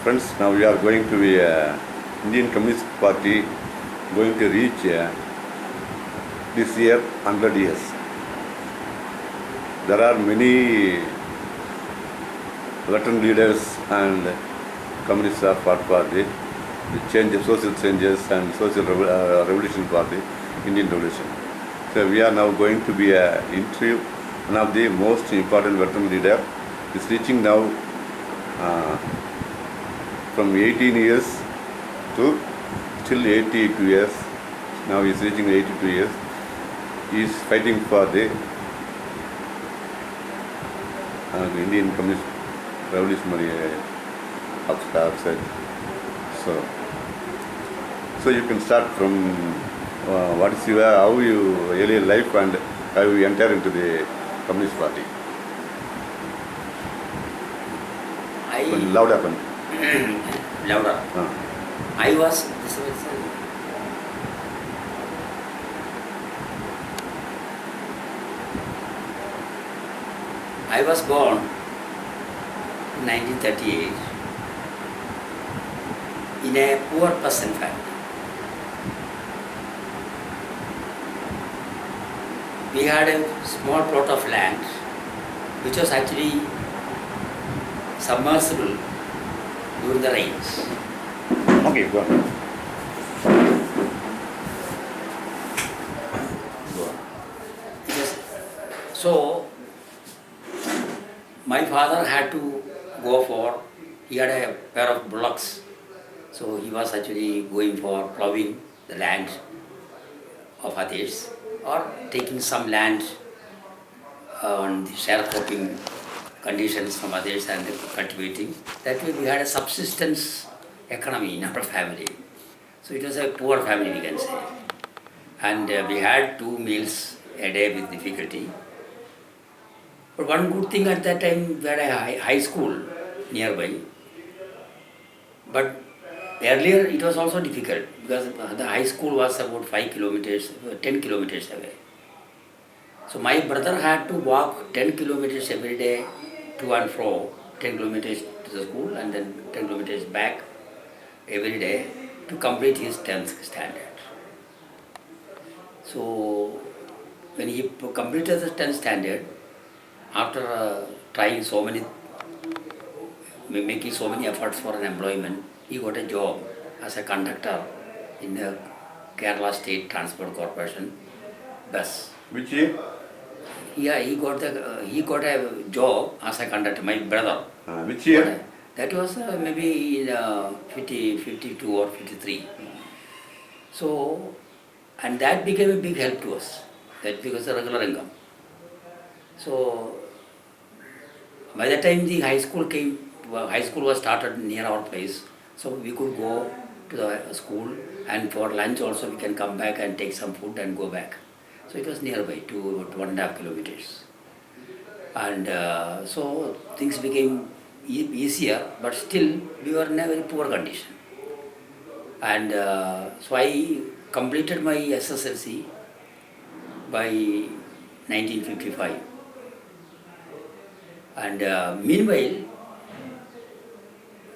Friends, now we are going to be Indian Communist Party going to reach this year 100 years. There are many veteran leaders and communists are fought for the changes, social changes and social revolution for the Indian revolution. So we are now going to be interview one of the most important veteran leader. Is reaching now from 18 years to till 82 years. Now he is reaching 82 years. He is fighting for the Indian Communist Revolutionary upside. So you can start from what is your, how you earlier life and how you enter into the Communist Party. Louder. Louder. I was born in 1938 in a poor peasant family. We had a small plot of land which was actually submersible during the rains. Okay, go on. So, my father had to go for, he had a pair of bullocks. So he was actually going for plowing the land of others or taking some land on the sharecropping conditions from others and cultivating. That way we had a subsistence economy in our family. So it was a poor family, we can say. And we had 2 meals a day with difficulty. But one good thing at that time, we had a high school nearby. But earlier it was also difficult because the high school was about 10 kilometers away. So my brother had to walk 10 kilometers every day to and fro, 10 kilometers to the school and then 10 kilometers back every day to complete his 10th standard. So when he completed the 10th standard, after trying making so many efforts for an employment, he got a job as a conductor in the Kerala State Transport Corporation bus. Which year? Yeah, he got a job as a conductor, my brother. Which year? That was maybe in 52 or 53. So, and that became a big help to us, that because of regular income. So, by the time the high school was started near our place, so we could go to the school and for lunch also we can come back and take some food and go back. So it was nearby, to about 1.5 kilometers. And so things became easier, but still we were in a very poor condition. And so I completed my SSLC by 1955. And meanwhile,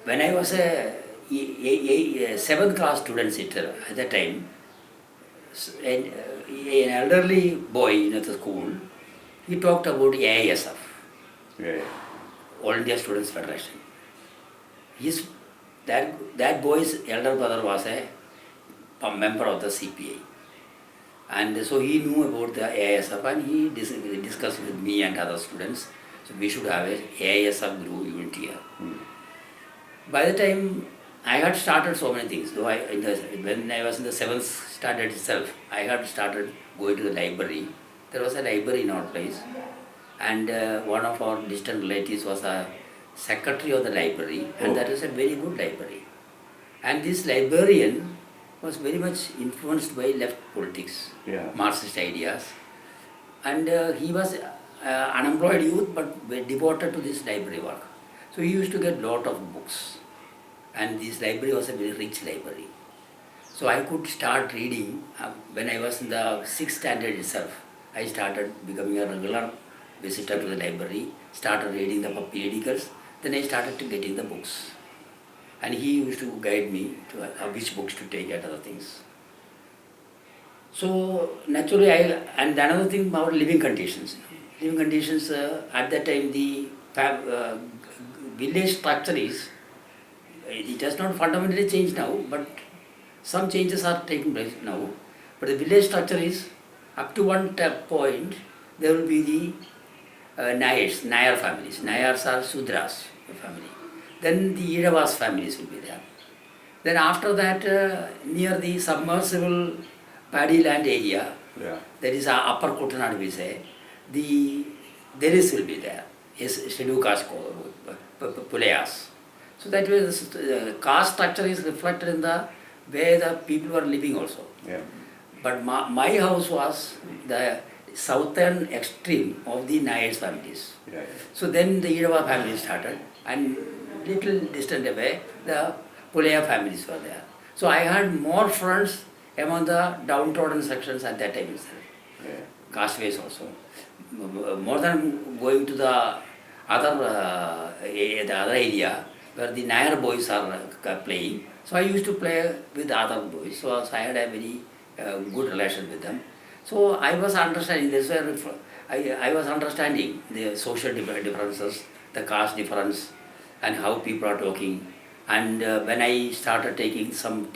when I was a 7th class student sitter at that time, an elderly boy in the school, he talked about AISF, All India Students Federation. That boy's elder brother was a member of the CPI. And so he knew about the AISF and he discussed with me and other students. So we should have a AISF group unit here. By the time I had started so many things, though when I was in the 7th standard itself, I had started going to the library. There was a library in our place, and one of our distant relatives was a secretary of the library, and that was a very good library. And this librarian was very much influenced by left politics, Marxist ideas, and he was unemployed youth but devoted to this library work. So he used to get lot of books, and this library was a very rich library. So I could start reading when I was in the 6th standard itself. I started becoming a regular visitor to the library, started reading the periodicals, then I started to getting the books. and he used to guide me to which books to take and other things. So naturally, and another thing about living conditions. Living conditions at that time, the village structure is, it has not fundamentally changed now, but some changes are taking place now. But the village structure is, up to one point, there will be the Nayar families. Nayars are Sudras family. Then the Iravas families will be there. Then after that, near the submersible paddy land area, that is upper Kutanad we say, the Deris will be there. Yes, scheduled caste Pulayas. So that way the caste structure is reflected in the way the people were living also. Yeah. But my house was the southern extreme of the Nayars families. Yeah. So then the Irava family started, and little distant away the Pulaya families were there. So I had more friends among the downtrodden sections at that time itself. Yeah. Casteways also. More than going to the other area where the Nayar boys are playing. So I used to play with the other boys. So I had a very good relation with them. So I was understanding this. I was understanding the social differences, the caste difference, and how people are talking. And when I started taking some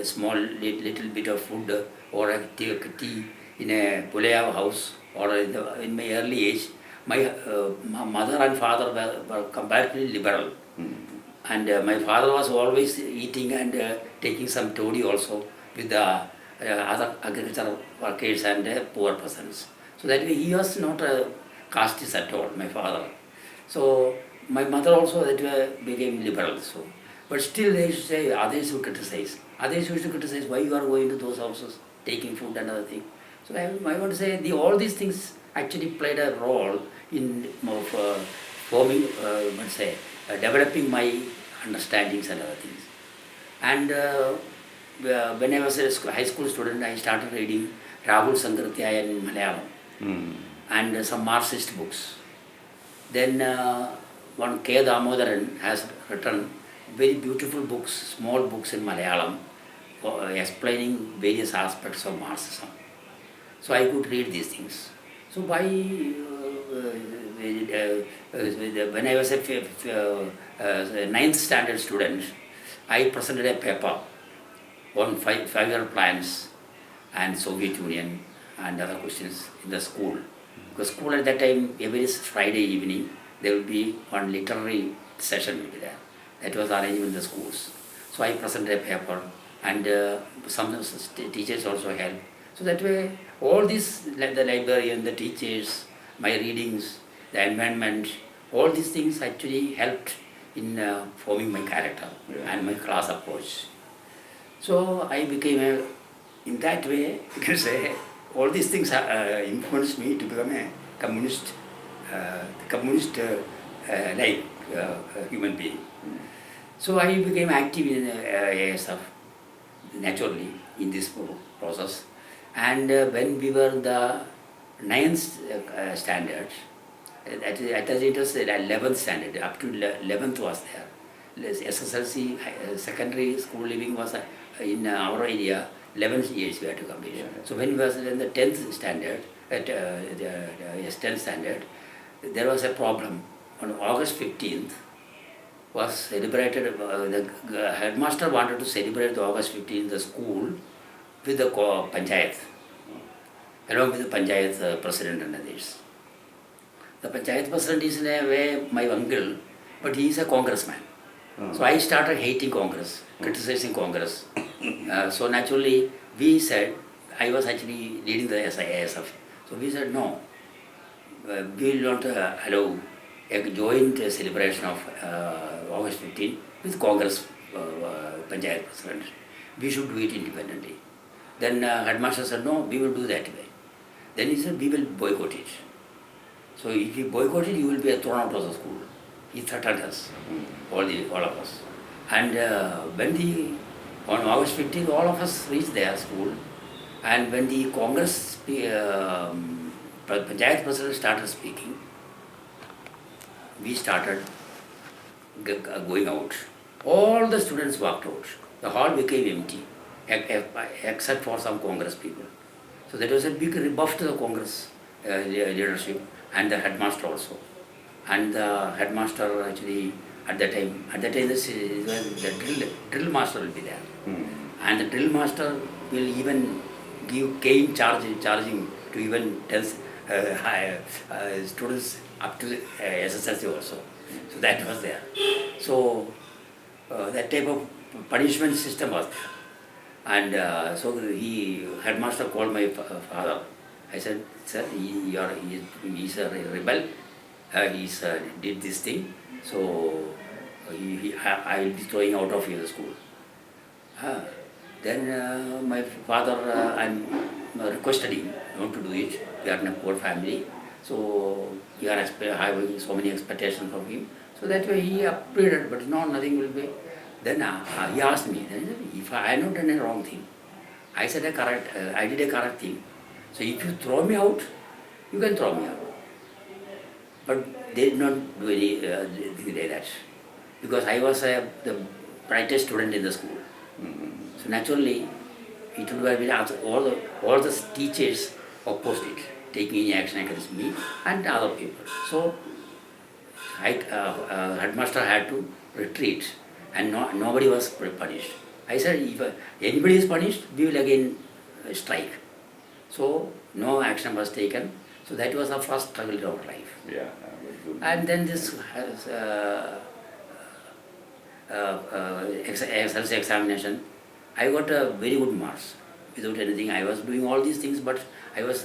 small little bit of food or a tea in a Pulaya house, or in my early age, my mother and father were comparatively liberal. And my father was always eating and taking some toddy also with the other agricultural workers and poor persons. So that way he was not a casteist at all, my father. So my mother also that way became liberal. So, but still they used to say, others would criticize. Others used to criticize why you are going to those houses, taking food and other thing. So I want to say all these things actually played a role in forming, developing my understandings and other things. And when I was a high school student, I started reading Rahul Sankrityayan in Malayalam and some Marxist books. Then one K. Damodaran has written very beautiful books, small books in Malayalam, explaining various aspects of Marxism. So I could read these things. So by when I was a ninth standard student, I presented a paper on five-year plans and Soviet Union and other questions in the school. Because school at that time, every Friday evening, there will be one literary session will be there. That was arranged in the schools. So I presented a paper, and some teachers also helped. So that way, all these, like the librarian, the teachers, my readings, the environment, all these things actually helped in forming my character and my class approach. So I became in that way, you can say, all these things influenced me to become a communist, human being. So I became active in ASF, naturally, in this process. And when we were in the 9th standard, at it was 11th standard, up to 11th was there. SSLC, secondary school living was in our area, 11 years we had to complete. Yeah. So when we was in the 10th standard, 10th standard, there was a problem. On August 15th was celebrated, the headmaster wanted to celebrate the August 15th the school with the panchayat, along with the panchayat president and others. The panchayat president is in a way my uncle, but he is a congressman. So I started hating Congress, criticizing Congress. So naturally, we said, I was actually leading the ASF. So we said, no, we will not allow a joint celebration of August 15 with Congress Panchayat President. We should do it independently. Then headmaster said, no, we will do that way. Then he said, we will boycott it. So if you boycott it, you will be thrown out of the school. He threatened us, all of us. And on August 15th, all of us reached their school. And when the Congress Panchayat President started speaking, we started going out. All the students walked out. The hall became empty, except for some Congress people. So that was a big rebuff to the Congress leadership and the headmaster also. And the headmaster actually at that time the drill master will be there. And the drill master will even give cane charging to even tell students up to SSLC also. So that was there. So that type of punishment system was there. And so headmaster called my father. I said, sir, he's a rebel. He's did this thing. So I will be throwing out of the school. Then my father and requested him not to do it. We are in a poor family. So we are having so many expectations from him. So that way he upgraded, but no, nothing will be. Then he asked me, if I had not done a wrong thing, I said I did a correct thing. So if you throw me out, you can throw me out. But they did not do anything like that. Because I was the brightest student in the school. So naturally, it would have been all the teachers opposed it, taking any action against me and other people. So headmaster had to retreat, and nobody was punished. I said, if anybody is punished, we will again strike. So no action was taken. So that was the first struggle in our life. Yeah. And then this SLC examination, I got a very good marks without anything. I was doing all these things, but I was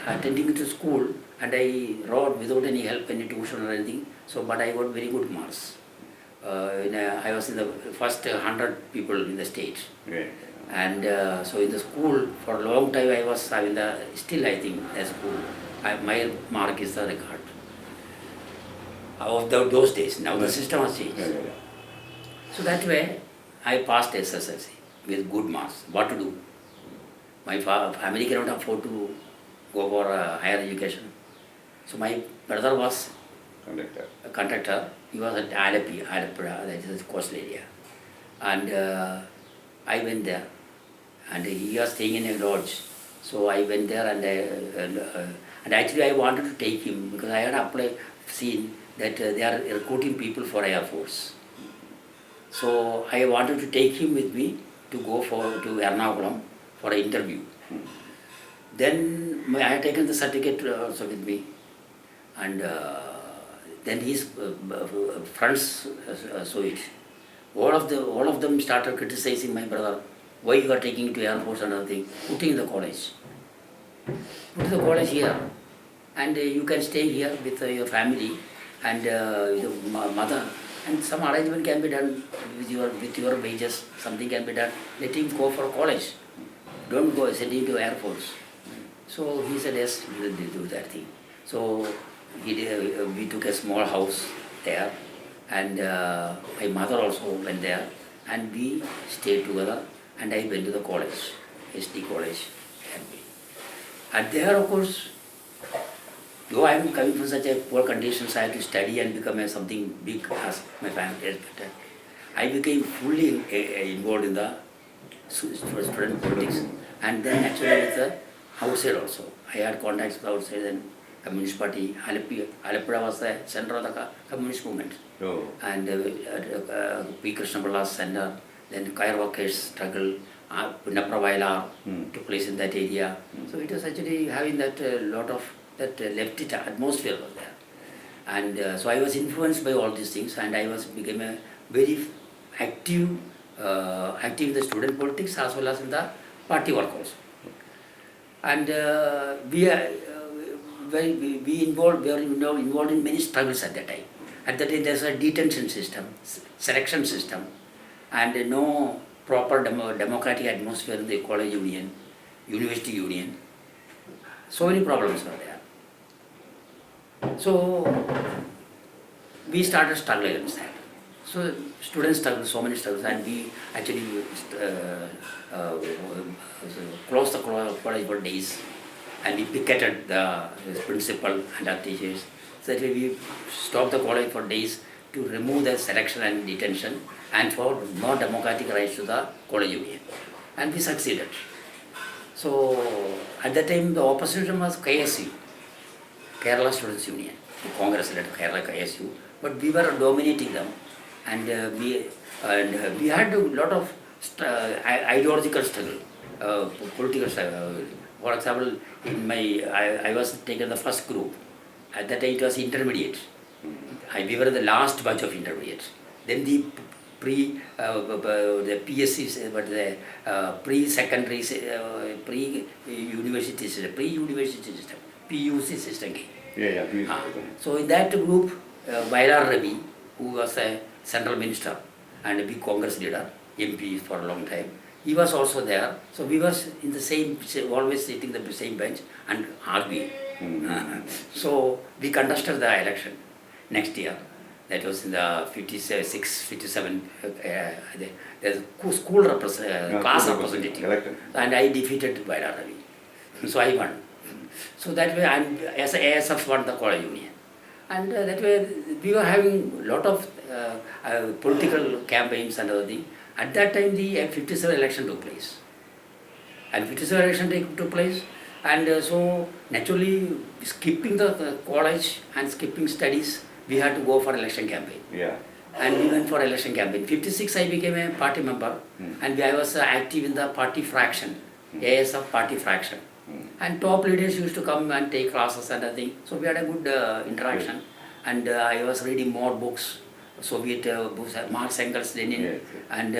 attending to school, and I wrote without any help, any tuition or anything. So, but I got very good marks. I was in the first 100 people in the state. Yeah. And so in the school, for a long time I was having still I think the school, my mark is the record of those days. Now the system has changed. Yeah. So that way I passed SSLC with good marks. What to do? My family cannot afford to go for higher education. So my brother was Conductor. a conductor. He was at Alappuzha, that is a coastal area. And I went there, and he was staying in a lodge. So I went there, and actually I wanted to take him because I had seen that they are recruiting people for Air Force. So I wanted to take him with me to go to Ernakulam for an interview. Then I had taken the certificate also with me, and then his friends saw it. All of them started criticizing my brother. Why you are taking to Air Force and other thing? Put him in the college. Put the college here, and you can stay here with your family and your mother, and some arrangement can be done with your wages. Something can be done. Let him go for college. Don't go send him to Air Force. So he said yes, we will do that thing. So we took a small house there, and my mother also went there, and we stayed together, and I went to the college, SD college. And there, of course, though I am coming from such a poor conditions, I had to study and become something big as my family expected. I became fully involved in the student politics, and then actually with the outside also. I had contacts with outside and Communist Party. Alappuzha was the center of the communist movement. Oh. And P. Krishnapilla's center, then Kaya workers struggle, Punnapra took place in that area. So it was actually having that lot of that leftist atmosphere was there. And so I was influenced by all these things, and I became a very active in the student politics as well as in the party work also. And we were involved in many struggles at that time. At that time there's a detention system, selection system, and no proper democratic atmosphere in the college union, university union. So many problems were there. So we started struggling against that. So students struggled, so many struggles, and we actually closed the college for days, and we picketed the principal and our teachers. So that we stopped the college for days. to remove the selection and detention and for more democratic rights to the college union. And we succeeded. So at that time the opposition was KSU, Kerala Students Union, the Congress led Kerala KSU, but we were dominating them, and we had a lot of ideological struggle, political struggle. For example, I was taken the first group. At that time it was intermediate. We were the last batch of intermediates. Then the the PSCs, but the pre-secondary, pre-university system, PUC system came. So in that group, Vailar Ravi, who was a central minister and a big Congress leader, MP for a long time, he was also there. So we were in the same, always sitting the same bench and arguing. So we contested the election next year. That was in the 56, 57, the school class representative. And I defeated Vailar Ravi. So I won. So that way, as ASF won the college union. And that way, we were having a lot of political campaigns and other things. At that time, the 57 election took place. And 57 election took place. And so, naturally, skipping the college and skipping studies, we had to go for election campaign. And we went for election campaign. 56, I became a party member. And I was active in the party fraction, ASF party fraction. And top leaders used to come and take classes and everything. So we had a good interaction. And I was reading more books, Soviet books, Marx, Engels, Lenin, and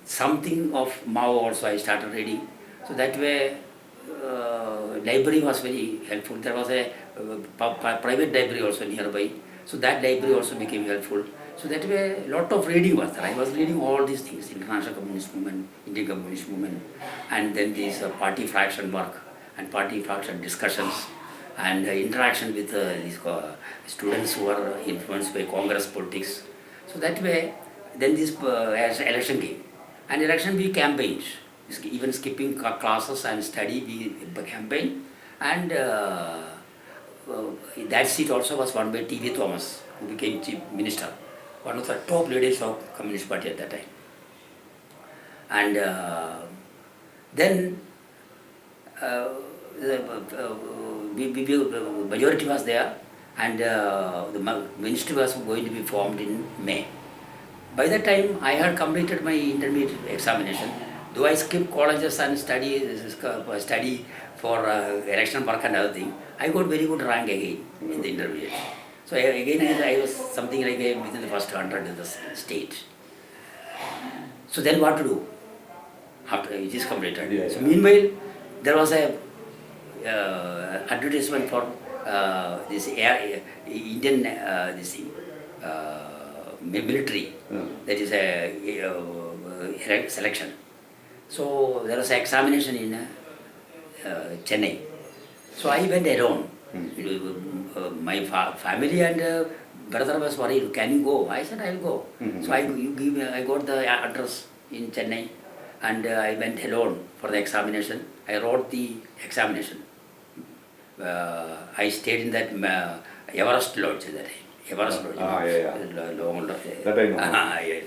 something of Mao also I started reading. So that way, library was very helpful. There was a private library also nearby. So that library also became helpful. So that way, a lot of reading was there. I was reading all these things, International Communist Movement, Indian Communist Movement, and then this party fraction work and party fraction discussions and interaction with these students who are influenced by Congress politics. So that way, then this election came. And election we campaigned, even skipping classes and study, we campaigned. And that seat also was won by T.V. Thomas, who became chief minister, one of the top leaders of Communist Party at that time. And then the majority was there, and the ministry was going to be formed in May. By that time, I had completed my intermediate examination. Though I skipped colleges and study for election work and other thing, I got very good rank again in the intermediate. So again, I was something like within the first 100 in the state. So then what to do after it is completed? So meanwhile, there was a advertisement for this Indian military, that is a selection. So there was an examination in Chennai. So I went alone. My family and brother was worried, can you go? I said, I will go. So I got the address in Chennai, and I went alone for the examination. I wrote the examination. I stayed in that Everest Lodge that time. Everest Lodge. Long lodge. That I know. Yes.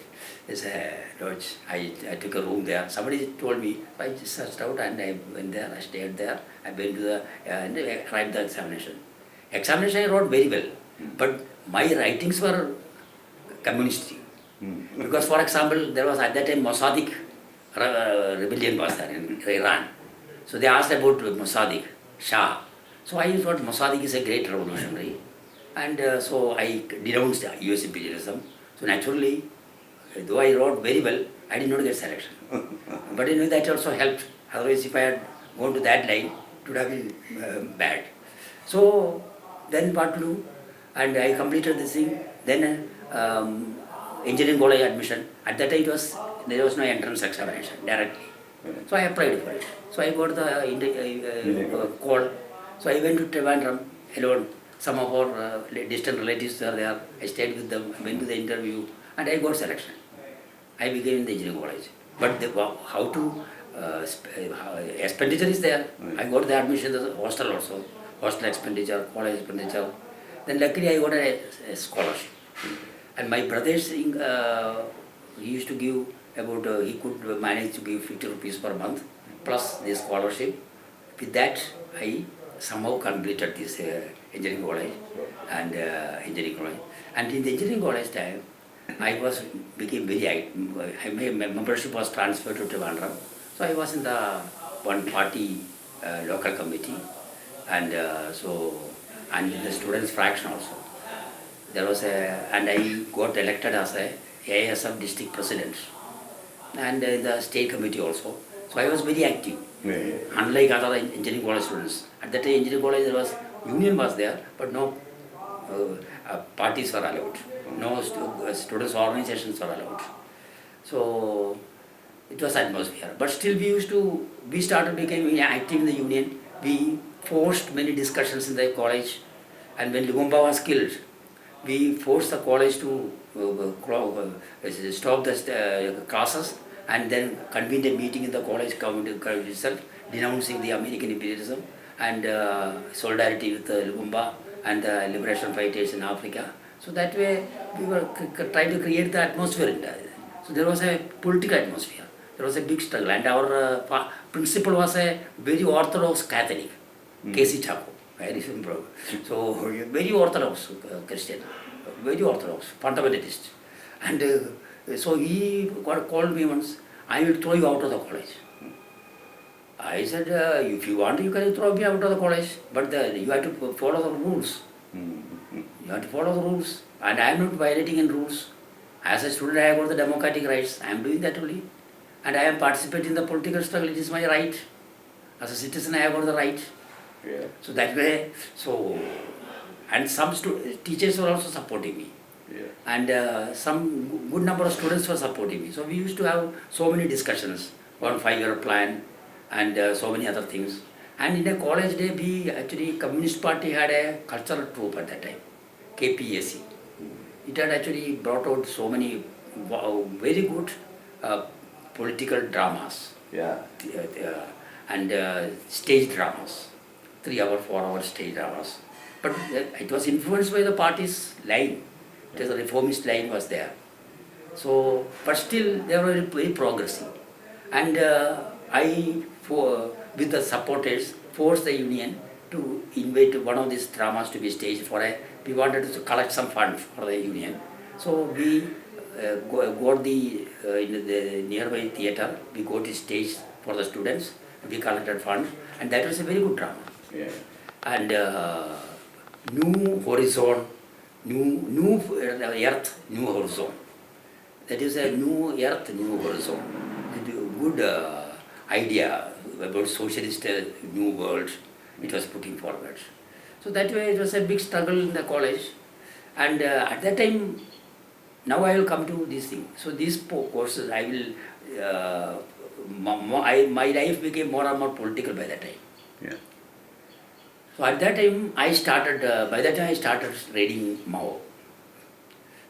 It's a lodge. I took a room there. Somebody told me. I just searched out and I went there. I stayed there. I went to the and I wrote the examination. Examination I wrote very well, but my writings were communist. Because, for example, there was at that time Mossadegh rebellion was there in Iran. So they asked about Mossadegh, Shah. So I thought Mossadegh is a great revolutionary, and so I denounced US imperialism. So naturally, though I wrote very well, I did not get selection. But that also helped. Otherwise, if I had gone to that line, it would have been bad. So then what to do? And I completed this thing. Then engineering college admission. At that time, there was no entrance examination directly. So I applied for it. So I got the call. So I went to Trivandrum alone. Some of our distant relatives were there. I stayed with them, went to the interview, and I got selection. I became in the engineering college. But how to expenditure is there. I got the admission, the hostel also, hostel expenditure, college expenditure. Then luckily I got a scholarship. And my brothers, he used to give about, he could manage to give 50 rupees per month, plus the scholarship. With that, I somehow completed this engineering college and engineering college. And in the engineering college time, I became very active. My membership was transferred to Trivandrum. So I was in the one party local committee, and and in the students fraction also. There was and I got elected as a AISF district president, and the state committee also. So I was very active, unlike other engineering college students. At that time, engineering college there was union was there, but no parties were allowed, no students organizations were allowed. So it was atmosphere. But still we started becoming active in the union. We forced many discussions in the college, and when Lumumba was killed, we forced the college to stop the classes and then convened a meeting in the college itself, denouncing the American imperialism and solidarity with Lumumba and the liberation fighters in Africa. So that way we were trying to create the atmosphere in that. So there was a political atmosphere. There was a big struggle, and our principal was a very orthodox Catholic, K.C. Thakur. I remember. So very orthodox Christian, very orthodox, fundamentalist. And so he called me once, I will throw you out of the college. I said, if you want, you can throw me out of the college, but you have to follow the rules. You have to follow the rules. And I am not violating any rules. As a student, I have got the democratic rights. I am doing that only. And I am participating in the political struggle. It is my right. As a citizen, I have got the right. Yeah. So that way, and some teachers were also supporting me. Yeah. And some good number of students were supporting me. So we used to have so many discussions on 5-year plan and so many other things. And in a college day, we actually, Communist Party had a cultural troupe at that time, KPAC. It had actually brought out so many very good political dramas. Yeah. And stage dramas, 3-hour, 4-hour stage dramas. But it was influenced by the party's line. It was a reformist line was there. So, but still they were very progressive. And with the supporters, forced the union to invite one of these dramas to be staged we wanted to collect some funds for the union. So we got in the nearby theatre, we got a stage for the students, we collected funds, and that was a very good drama. Yeah. And new horizon, new earth, new horizon. That is a new earth, new horizon. Good idea about socialist new world it was putting forward. So that way it was a big struggle in the college. And at that time, now I will come to this thing. So these courses, I will, my life became more and more political by that time. Yeah. So at that time, by that time I started reading Mao.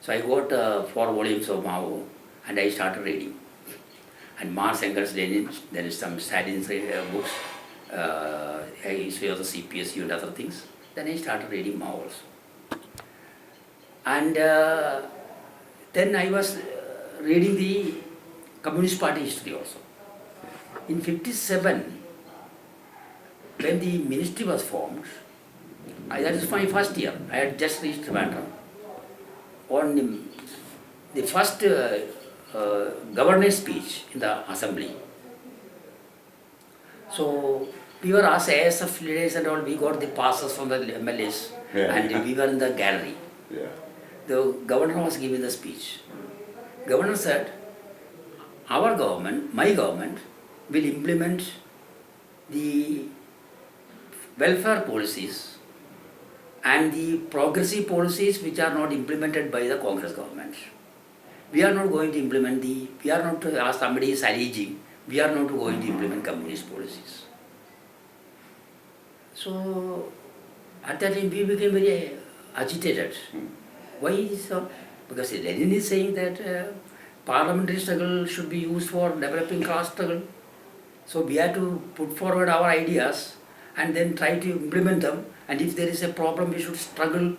So I got 4 volumes of Mao and I started reading. And Marx, Engels, Lenin, there is some Stalin's books, history of the CPSU and other things. Then I started reading Mao also. And then I was reading the Communist Party history also. In 1957, when the ministry was formed, that is my first year, I had just reached Trivandrum. On the first governor's speech in the assembly. So we were asked ASF leaders and all, we got the passes from the MLAs and we were in the gallery. Yeah. The governor was giving the speech. Governor said, our government, my government, will implement the welfare policies and the progressive policies which are not implemented by the Congress government. We are not going to implement we are not, as somebody is alleging, we are not going to implement communist policies. So, at that time we became very agitated. Why so? Because Lenin is saying that parliamentary struggle should be used for developing class struggle. So we have to put forward our ideas and then try to implement them. And if there is a problem, we should struggle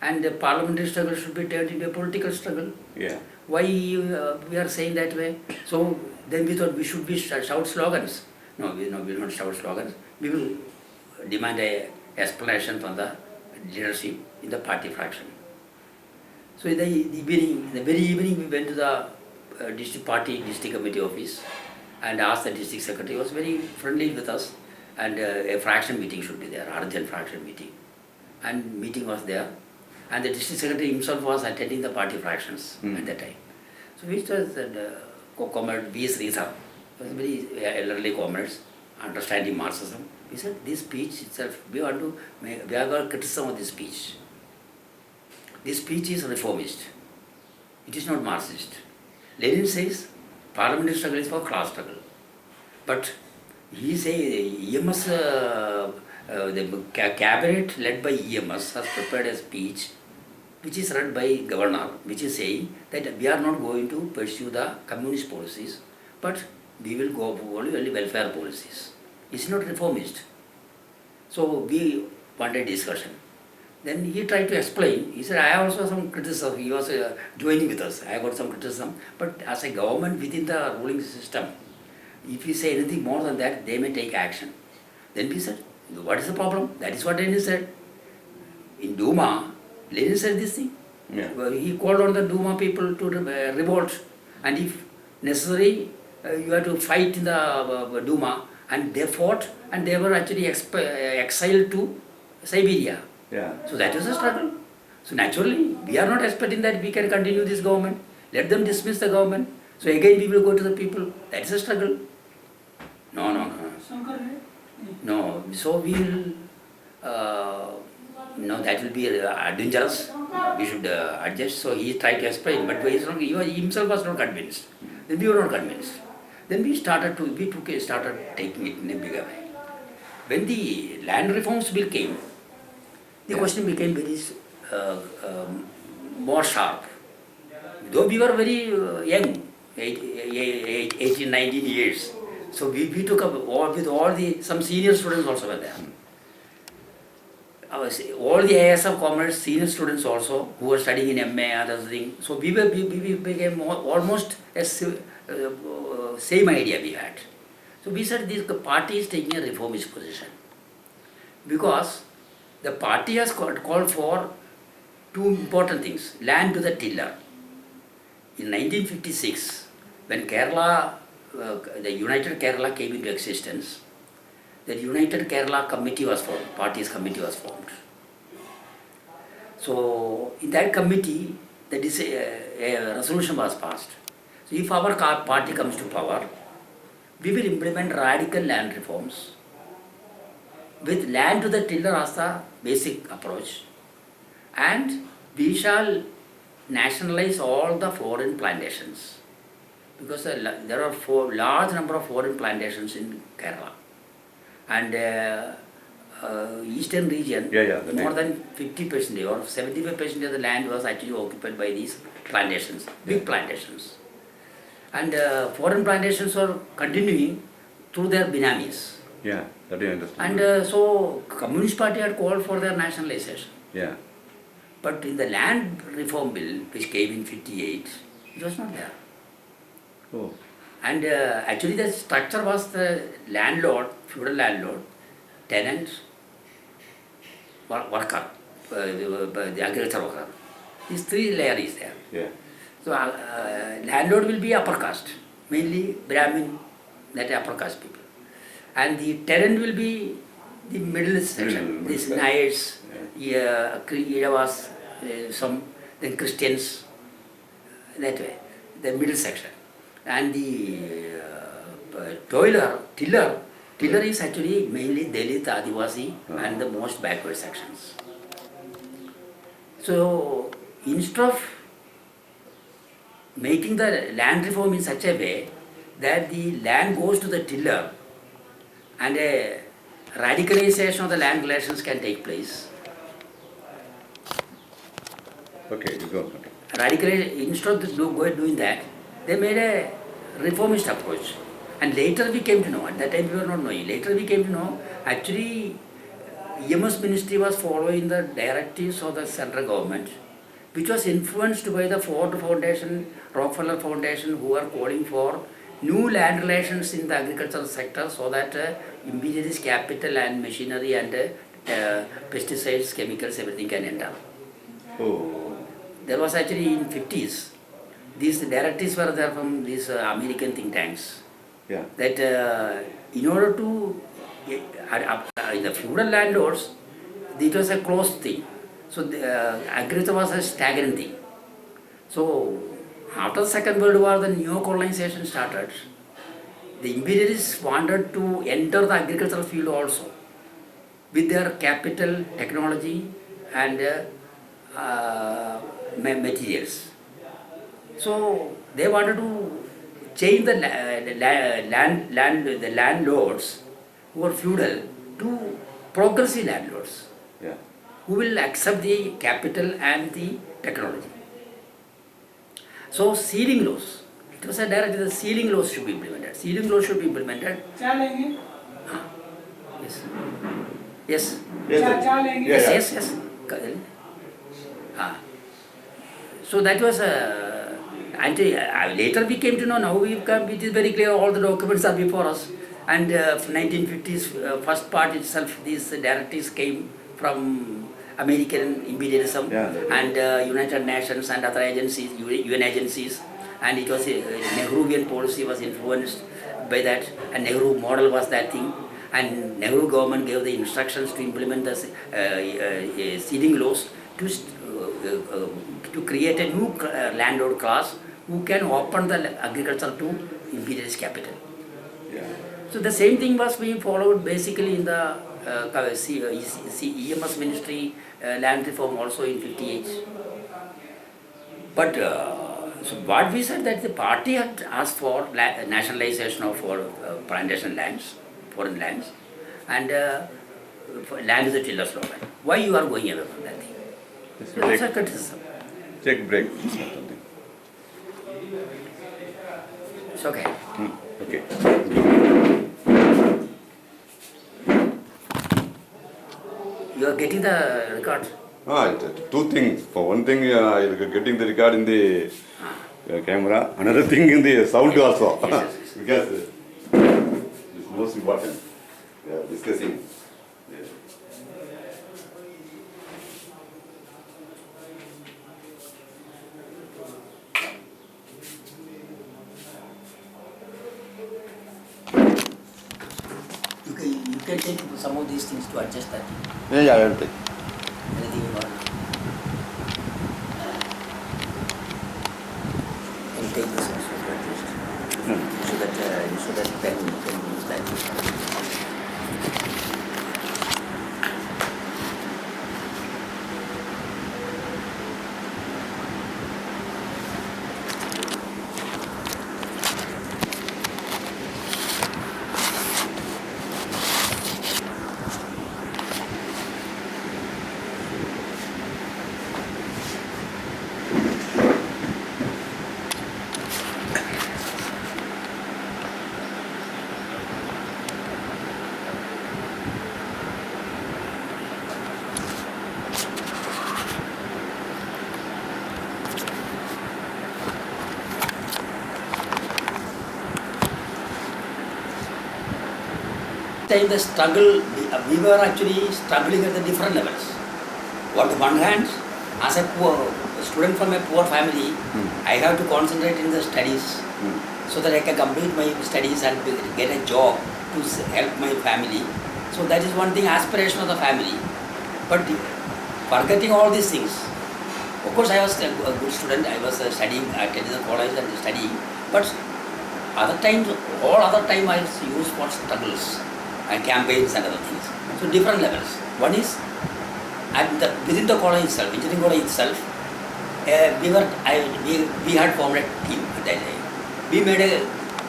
and the parliamentary struggle should be turned into a political struggle. Yeah. Why we are saying that way? So then we thought we should be shout slogans. No, we will not shout slogans. We will demand a explanation from the leadership in the party fraction. So in the very evening, we went to the district committee office and asked the district secretary. He was very friendly with us, and a fraction meeting should be there, urgent fraction meeting. And meeting was there, and the district secretary himself was attending the party fractions at that time. So we was comrade V.S. Risa, was very elderly comrades, understanding Marxism. We said this speech itself, we are going to criticism of this speech. This speech is reformist. It is not Marxist. Lenin says parliamentary struggle is for class struggle. But he says EMS, the cabinet led by EMS has prepared a speech which is read by governor, which is saying that we are not going to pursue the communist policies, but we will go for only welfare policies. It's not reformist. So we wanted discussion. Then he tried to explain. He said, I have also some criticism. He was joining with us. I got some criticism. But as a government within the ruling system, if we say anything more than that, they may take action. Then we said, what is the problem? That is what Lenin said. In Duma, Lenin said this thing. Yeah. He called on the Duma people to revolt. And if necessary, you have to fight in the Duma. And they fought, and they were actually exiled to Siberia. Yeah. So that was a struggle. So naturally, we are not expecting that we can continue this government. Let them dismiss the government. So again we will go to the people. That is a struggle. No. No. So we will, no, that will be dangerous. We should adjust. So he tried to explain, but he himself was not convinced. Then we were not convinced. Then we started taking it in a bigger way. When the land reforms bill came, the question became very more sharp. Though we were very young, 18, 19 years, so we took up some senior students also were there. All the ASF comrades, senior students also, who were studying in MA, other things. So we became almost a same idea we had. So we said this party is taking a reformist position, because the party has called for two important things: land to the tiller. In 1956, when Kerala, the United Kerala came into existence, the United Kerala Committee was formed, party's committee was formed. So in that committee, a resolution was passed. So if our party comes to power, we will implement radical land reforms with land to the tiller as the basic approach, and we shall nationalize all the foreign plantations, because there are large number of foreign plantations in Kerala, and eastern region, more than 50% or 75% of the land was actually occupied by these plantations, big plantations. And foreign plantations are continuing through their binamis. Yeah, that I understand. And so Communist Party had called for their nationalization. Yeah. But in the land reform bill, which came in 58, it was not there. Oh. And actually the structure was the landlord, feudal landlord, tenant, worker, the agriculture worker. These three layers is there. Yeah. So landlord will be upper caste, mainly Brahmin, that upper caste people. And the tenant will be the middle section, these Nayars, Yadavas, some, then Christians, that way, the middle section. And the tiller is actually mainly Dalit, Adivasi and the most backward sections. So instead of making the land reform in such a way that the land goes to the tiller and a radicalization of the land relations can take place. Okay, you go. Instead of doing that, they made a reformist approach. And later we came to know, at that time we were not knowing, later we came to know, actually EMS ministry was following the directives of the central government, which was influenced by the Ford Foundation, Rockefeller Foundation, who are calling for new land relations in the agricultural sector so that imperialist capital and machinery and pesticides, chemicals, everything can enter. Oh. There was actually in 50s, these directives were there from these American think tanks. Yeah. That in order to, in the feudal landlords, it was a closed thing. So agriculture was a stagnant thing. So after the Second World War, the neo-colonization started. The imperialists wanted to enter the agricultural field also with their capital, technology and materials. So they wanted to change the landlords who are feudal to progressive landlords, Yeah. who will accept the capital and the technology. So ceiling laws, it was a direct, the ceiling laws should be implemented. Ceiling laws should be implemented. Yes. Yes. Yes. Yes, yes. So that was and later we came to know, now it is very clear, all the documents are before us. And 1950s first part itself, these directives came from American imperialism and United Nations and other agencies, UN agencies, and it was Nehruvian policy was influenced by that, and Nehru model was that thing, and Nehru government gave the instructions to implement the ceiling laws to create a new landlord class who can open the agriculture to imperialist capital. Yeah. So the same thing was being followed basically in the EMS ministry land reform also in 58. But so what we said, that the party had asked for nationalization of plantation lands, foreign lands, and land is a tiller's law. Why you are going away from that thing? So that's a criticism. Check break. It's okay. Okay. You are getting the record. Two things. For one thing, you're getting the record in the camera. Another thing in the sound also. Yes. Because it's most important. We are discussing. Yes. You can take some of these things to adjust that. Yeah, I will take. Anything you want. And take this also to adjust. So that pen you can use that. Time the struggle, we were actually struggling at the different levels. On the one hand, as a student from a poor family, I have to concentrate in the studies so that I can complete my studies and get a job to help my family. So that is one thing, aspiration of the family. But forgetting all these things, of course I was a good student, I was studying, attending the college and studying, but other times, all other time I used for struggles and campaigns and other things. So different levels. One is within the college itself, engineering college itself, we had formed a team at that time. We made a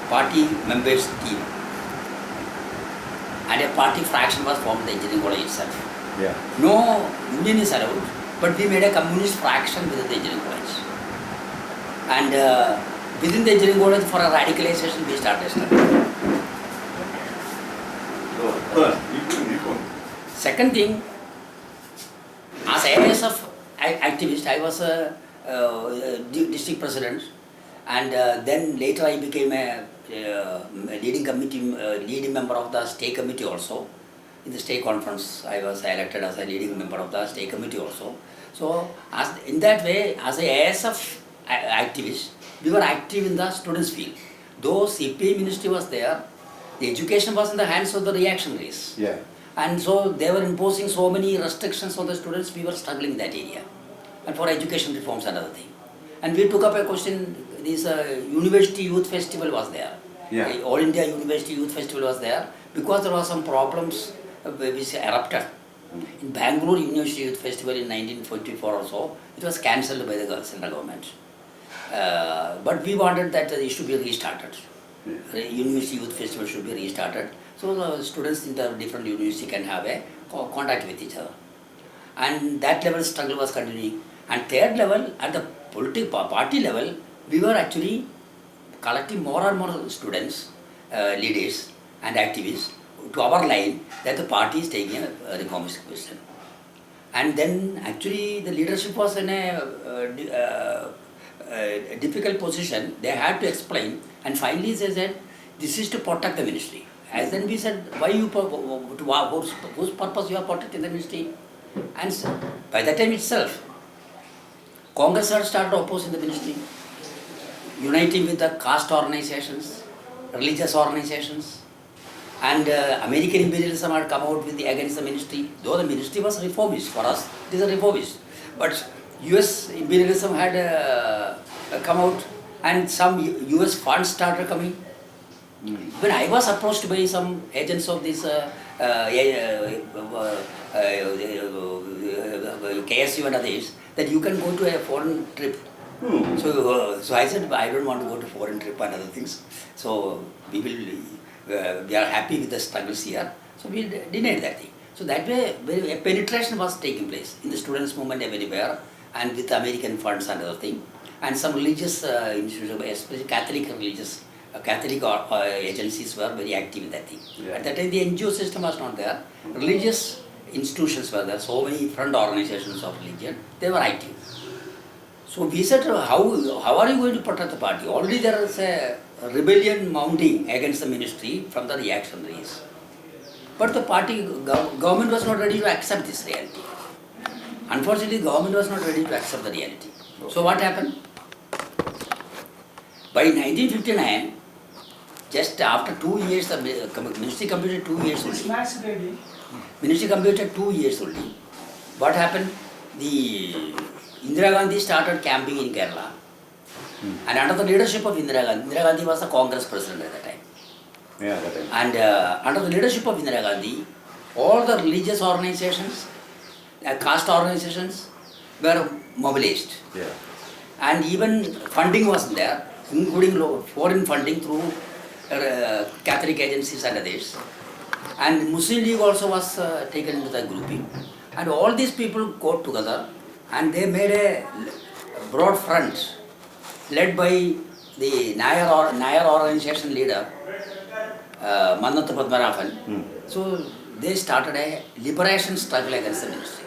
party members team, and a party fraction was formed in the engineering college itself. Yeah. No union is allowed, but we made a communist fraction within the engineering college. And within the engineering college, for a radicalization, we started. Second thing, activist. I was a district president, and then later I became a leading member of the state committee also. In the state conference, I was elected as a leading member of the state committee also. So, in that way, as a ASF activist, we were active in the students' field. Though CPI ministry was there, the education was in the hands of the reactionaries. Yeah. And so they were imposing so many restrictions on the students, we were struggling in that area. And for education reforms, another thing. And we took up a question, this University Youth Festival was there. Yeah. All India University Youth Festival was there because there were some problems which erupted. In Bangalore University Youth Festival in 1944 or so, it was cancelled by the central government. But we wanted that it should be restarted. Yeah. University Youth Festival should be restarted. So the students in the different university can have a contact with each other. And that level struggle was continuing. And third level, at the political party level, we were actually collecting more and more students, leaders and activists to our line that the party is taking a reformist question. And then actually the leadership was in a difficult position. They had to explain, and finally they said, this is to protect the ministry. As then we said, why you, whose purpose you are protecting the ministry? And so, by that time itself, Congress had started opposing the ministry, uniting with the caste organizations, religious organizations, and American imperialism had come out with against the ministry. Though the ministry was reformist for us, it is a reformist. But US imperialism had come out, and some US funds started coming. When I was approached by some agents of this KSU and others, that you can go to a foreign trip. So I said, I don't want to go to foreign trip and other things. So we are happy with the struggles here. So we denied that thing. So that way, a penetration was taking place in the students' movement everywhere, and with American funds and other thing. And some religious institutions, especially Catholic religious, Catholic agencies were very active in that thing. Yeah. At that time, the NGO system was not there. Religious institutions were there. So many front organizations of religion, they were active. So we said, how are you going to protect the party? Already there is a rebellion mounting against the ministry from the reactionaries. But the party, government was not ready to accept this reality. Unfortunately, government was not ready to accept the reality. So what happened? By 1959, just after 2 years, the ministry completed 2 years only. Ministry completed 2 years only. What happened? The Indira Gandhi started camping in Kerala. And under the leadership of Indira Gandhi was the Congress president at that time. Yeah, that time. And under the leadership of Indira Gandhi, all the religious organizations, caste organizations were mobilized. Yeah. And even funding was there, including foreign funding through Catholic agencies and others. And Muslim League also was taken into the grouping. And all these people got together and they made a broad front led by the Nair organization leader, Mannathu Padmanabhan. So they started a liberation struggle against the ministry.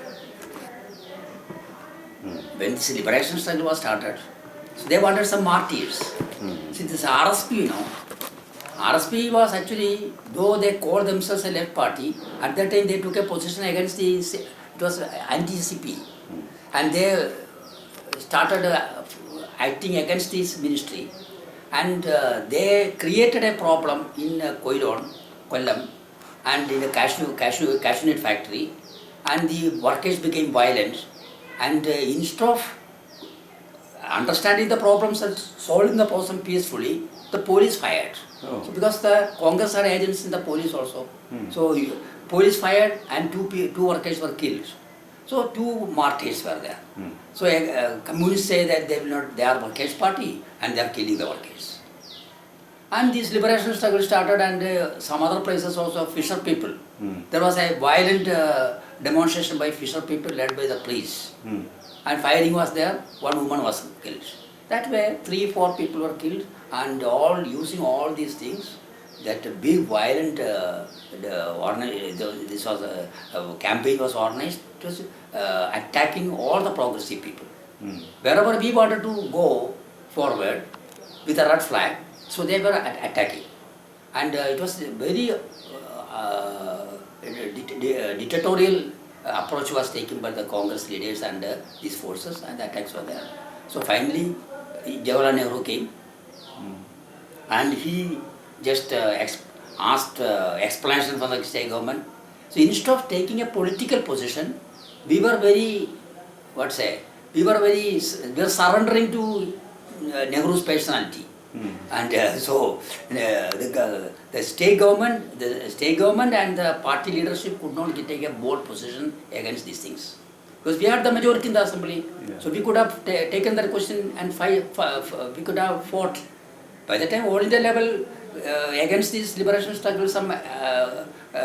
When this liberation struggle was started, so they wanted some martyrs. See, this RSP, RSP was actually, though they called themselves a left party, at that time they took a position against it was anti-CP. And they started acting against this ministry. And they created a problem in Kollam, and in a cashew nut factory. And the workers became violent. And instead of understanding the problems and solving the problem peacefully, the police fired. Oh. So because the Congress had agents in the police also. So police fired and two workers were killed. So 2 martyrs were there. So communists say that they are workers' party and they are killing the workers. And this liberation struggle started, and some other places also, fisher people. There was a violent demonstration by fisher people led by the police. And firing was there, 1 woman was killed. That way 3-4 people were killed, and all using all these things, that big violent this was a campaign was organized. It was attacking all the progressive people. Wherever we wanted to go forward with a red flag, so they were attacking. And it was a very dictatorial approach was taken by the Congress leaders and these forces, and the attacks were there. So finally, Jawaharlal Nehru came, and he just asked explanation from the state government. So instead of taking a political position, we were very, we were surrendering to Nehru's personality. And the state government and the party leadership could not take a bold position against these things. Because we had the majority in the assembly. Yeah. So we could have taken that question and we could have fought. By the time all India level against this liberation struggle, some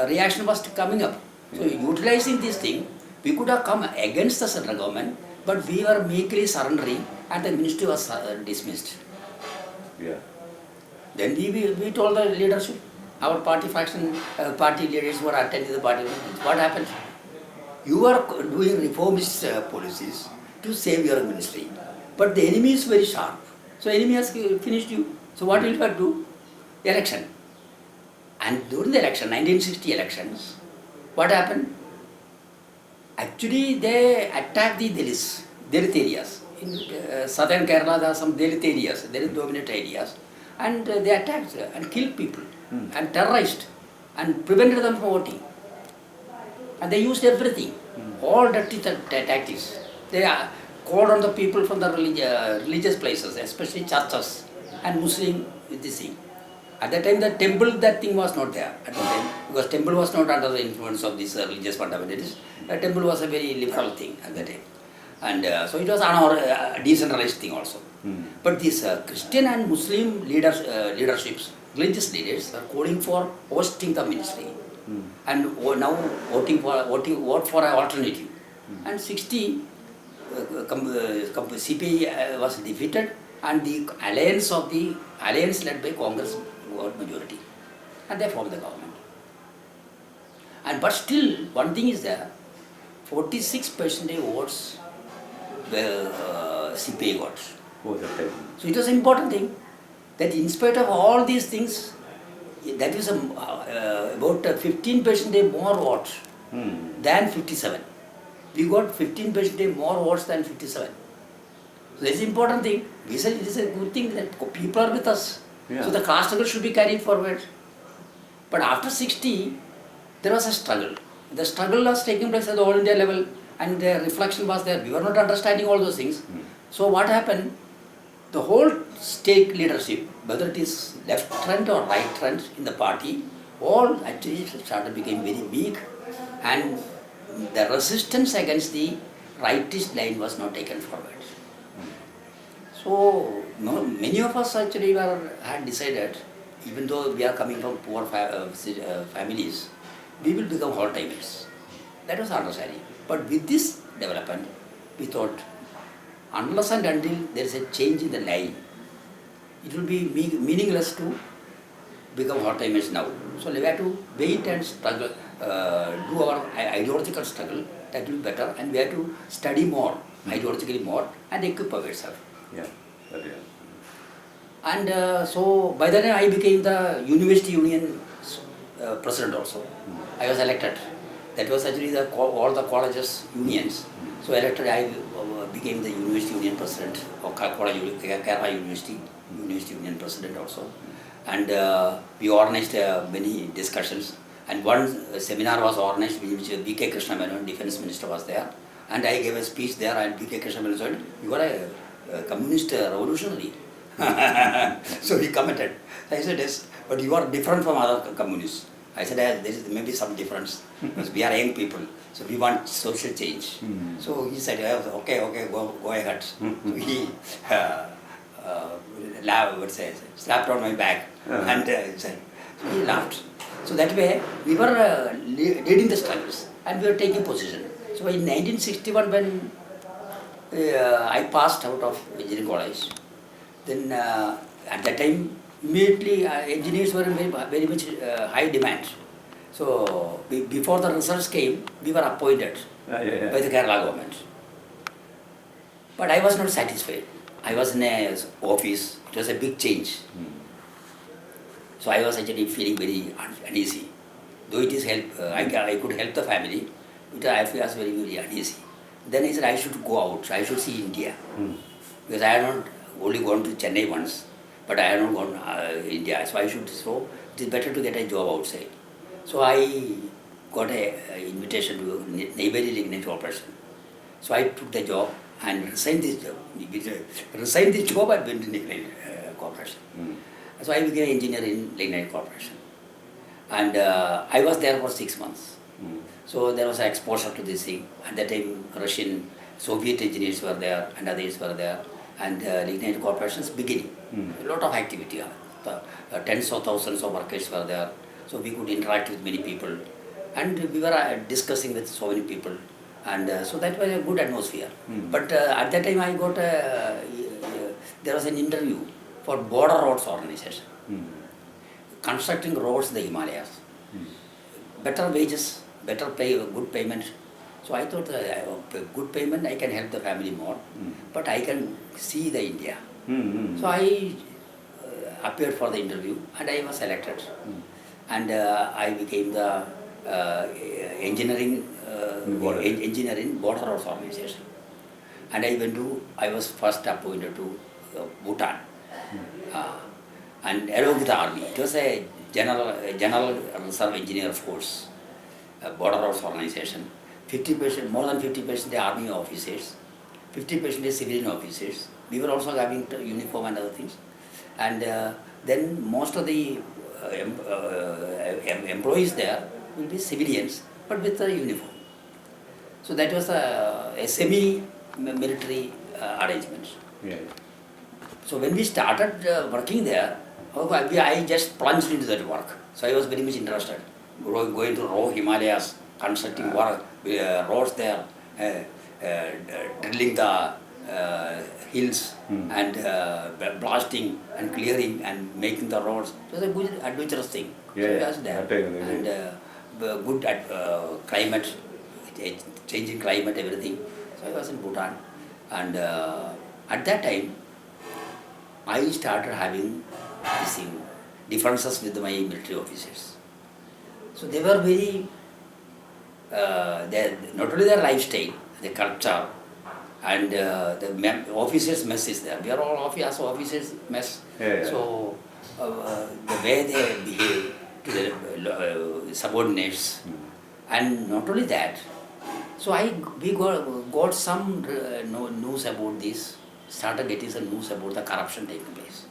reaction was coming up. So utilizing this thing, we could have come against the central government, but we were meekly surrendering and the ministry was dismissed. Yeah. Then we told the leadership, our party faction, party leaders were attending the party meetings. What happened? You are doing reformist policies to save your ministry, but the enemy is very sharp. So enemy has finished you. So what will you have to do? Election. And during the election, 1960 elections, what happened? Actually, they attacked the Dalit areas. In southern Kerala, there are some Dalit areas, Dalit dominant areas, and they attacked and killed people and terrorized and prevented them from voting. And they used everything, all dirty tactics. They called on the people from the religious places, especially churches and Muslim with this thing. At that time, the temple, that thing was not there at the time, because temple was not under the influence of these religious fundamentalists. The temple was a very liberal thing at that time. And so it was a decentralized thing also. But these Christian and Muslim leaderships, religious leaders, are calling for hosting the ministry. And now vote for an alternative. And 60, CPI was defeated, and the alliance led by Congress got majority, and they formed the government. And but still, one thing is there, 46% votes the CPI got. So it was an important thing that in spite of all these things, that is about 15% more votes than 57. We got 15% more votes than 57. So that's an important thing. We said it is a good thing that people are with us. Yeah. So the class struggle should be carried forward. But after 60, there was a struggle. The struggle was taking place at the all India level, and the reflection was there. We were not understanding all those things. So what happened? The whole state leadership, whether it is left trend or right trend in the party, all actually started becoming very weak, and the resistance against the rightist line was not taken forward. So many of us actually had decided, even though we are coming from poor families, we will become whole-timers. That was our understanding. But with this development, we thought, unless and until there is a change in the line, it will be meaningless to become whole-timers now. So we have to wait and struggle, do our ideological struggle. That will be better, and we have to study more, ideologically more, and equip ourselves. Yeah. And so by the time I became the University Union president also, I was elected. That was actually all the colleges unions. So elected, I became the University Union president of Kerala University Union president also. And we organized many discussions. And one seminar was organized, which B.K.K.N.Ramachandran, defense minister, was there. And I gave a speech there, and B.K.K.N.Ramachandran said, "You are a communist revolutionary." So he commented. I said, "Yes, but you are different from other communists." I said, "There is maybe some difference, because we are young people, so we want social change." So he said, "Okay, go ahead." So he slapped on my back and said, so he laughed. So that way, we were leading the struggles, and we were taking position. So in 1961, when I passed out of engineering college, then at that time immediately engineers were in very much high demand. So before the results came, we were appointed by the Kerala government. But I was not satisfied. I was in a office. It was a big change. So I was actually feeling very uneasy. Though it is help, I could help the family, but I was very uneasy. Then I said I should go out. I should see India. Because I had not only gone to Chennai once, but I had not gone India. So I should. So it is better to get a job outside. So I got a invitation to neighboring lignite corporation. So I took the job and resigned this job. Resigned this job and went to lignite corporation. So I became an engineer in lignite corporation. And I was there for 6 months. So there was an exposure to this thing. At that time, Russian, Soviet engineers were there and others were there. And lignite corporations beginning. A lot of activity. Tens of thousands of workers were there. So we could interact with many people. And we were discussing with so many people. And so that was a good atmosphere. But at that time I got there was an interview for Border Roads Organization. Constructing roads in the Himalayas. Better wages, better pay, good payment. So I thought good payment, I can help the family more. But I can see the India. So I appeared for the interview and I was selected. And I became the engineering Border Roads Organization. And I was first appointed to Bhutan. And along with the army. It was a general reserve engineer force, Border Roads Organization. 50%, more than 50% the army officers, 50% the civilian officers. We were also having uniform and other things. And then most of the employees there will be civilians, but with a uniform. So that was a semi-military arrangement. So when we started working there, I just plunged into that work. So I was very much interested. Going to raw Himalayas, constructing work, roads there, drilling the hills and blasting and clearing and making the roads. It was a good adventurous thing. So I was there. And good climate, changing climate, everything. So I was in Bhutan. And at that time, I started having these differences with my military officers. So they were very, not only their lifestyle, the culture, and the officers' mess is there. We are all officers' mess. So the way they behave to the subordinates, and not only that. So we got some news about this. Started getting some news about the corruption taking place.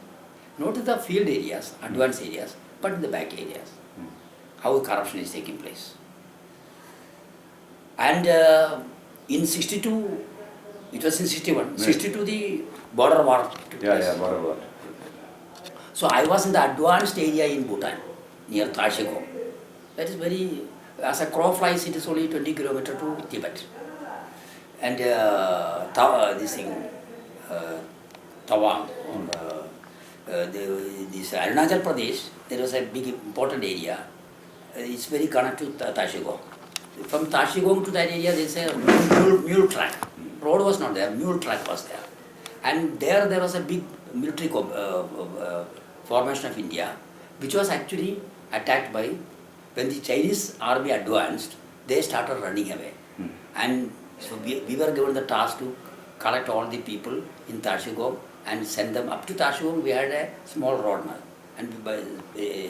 Not in the field areas, advanced areas, but in the back areas. How corruption is taking place. And in 62, it was in 61, 62 the border war took place. Border war. So I was in the advanced area in Bhutan, near Tashigong. That is very, as a crow flies, it is only 20 kilometers to Tibet. And this thing, Tawang, this Arunachal Pradesh, there was a big important area. It's very connected to Tashigong. From Tashigong to that area, there is a mule track. Road was not there, mule track was there. And there was a big military formation of India, which was actually attacked by, when the Chinese army advanced, they started running away. And so we were given the task to collect all the people in Tashigong and send them up to Tashigong. We had a small road now, and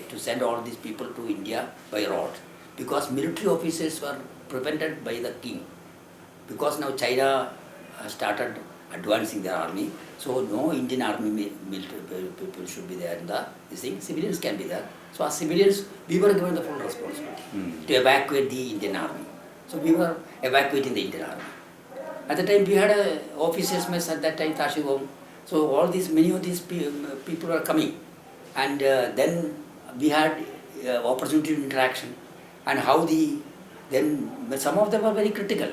to send all these people to India by road, because military officers were prevented by the king. Because now China started advancing their army, so no Indian army military people should be there in this thing. Civilians can be there. So as civilians, we were given the full responsibility to evacuate the Indian army. So we were evacuating the Indian army. At the time we had a officers mess at that time, Tashigong. So all these, many of these people were coming. And then we had opportunity to interaction. And how then some of them were very critical.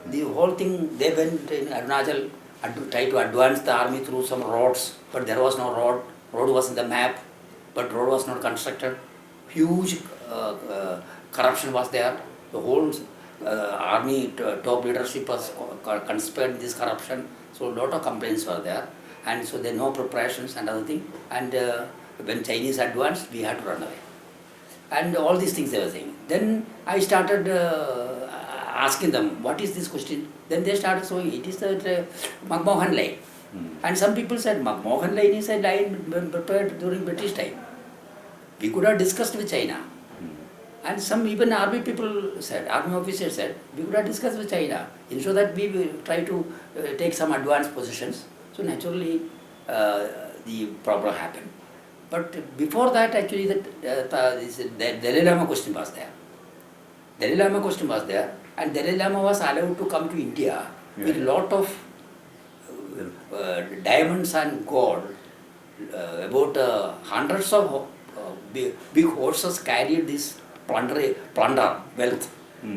The whole thing, they went in Arunachal, tried to advance the army through some roads, but there was no road. Road was in the map. but road was not constructed. Huge corruption was there. The whole army top leadership was conspired in this corruption. So a lot of complaints were there, and so there are no preparations and other thing. And when Chinese advanced, we had to run away. And all these things they were saying. Then I started asking them, what is this question? Then they started showing it is the McMahon line. And some people said McMahon line is a line prepared during British time. We could have discussed with China. And some even army people said, army officers said, we could have discussed with China. Ensure that we will try to take some advanced positions. So naturally the problem happened. But before that, actually, the Dalai Lama question was there. Dalai Lama question was there, and Dalai Lama was allowed to come to India with a lot of diamonds and gold. About hundreds of big horses carried this plunder wealth